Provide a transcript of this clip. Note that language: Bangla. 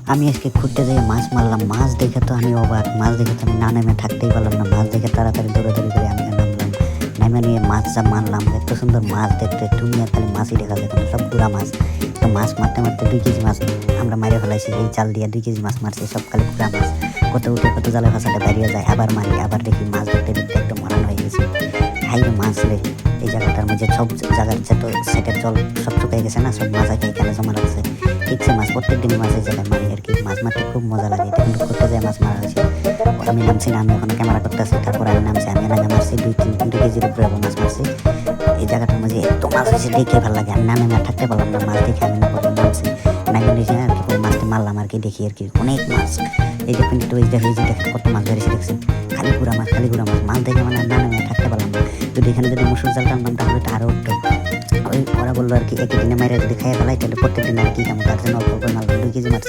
আমি আজকে ঘুরতে যেয়ে মাছ মারলাম। মাছ দেখে তো আমি অবাক। মাছ দেখে তো আমি না নেমে থাকতেই পারলাম না। মাছ দেখে তাড়াতাড়ি দৌড়াদৌড়ি করে আমিও নামলাম। নাইমা নিয়ে মাছ যা মারলাম, এত সুন্দর মাছ দেখতে, দুনিয়ার খালি মাছই দেখা যেত না, সব গুড়া মাছ। তো মাছ মারতে মারতে 2 কেজি মাছ আমরা মাইরে ফেলাইছি। এই জাল দিয়ে 2 কেজি মাছ মারছি, সব খালি গুড়া মাছ। কত উঠে কত জালে ফাঁসাতে বেরিয়ে যায়, আবার মারি, আবার দেখি মাছ দেখতে দেখতে একদম মরান হয়ে গেছি। হাই রে মাছ রে! এই জায়গাটার মধ্যে সব জায়গার যত সেটের জল সব শুকিয়ে গেছে না, সব মাছ আগে এখানে জমা রাখছে। ইচ্ছে মাছ প্রত্যেক দিনই মাছ এই জায়গায় মারি আর কি। মাছ মারতে খুব মজা লাগে। এটা কিন্তু করতে যায় মাছ মারা হয়েছে। আমি নামছি না, আমি এখন ক্যামেরা করতেছি। তারপর আমি নামছি, আমি নামে মারছি 2 কেজির উপরে মাছ মারছি। এই জায়গাটার মধ্যে এত মাছ হয়েছে দেখে ভালো লাগে। আমি না নেমে আর থাকতে পারলাম না, মাছ দেখে আমি না পর্যন্ত নামছি। নামে নিয়েছি আর কি, মাছটা মারলাম আর কি, দেখি আর কি অনেক মাছ। এই যে কিন্তু এই যে দেখেন কত মাছ বেরিয়েছে দেখছেন। খালি গুড়া মাছ, খালি গুড়া মাছ। মাছ দেখে মানে না নেমে থাকতে পারলাম না। যদি এখানে যদি মুসুর জাল টানতাম তাহলে তো আরও উঠতো। ওরা বললো আর কি একই দিনে মাইরা যদি খাইয়ে ফেলাই তাহলে প্রত্যেক দিন আর কি কেমন, তার জন্য অল্প অল্প মারলাম। 2 কেজি মাছ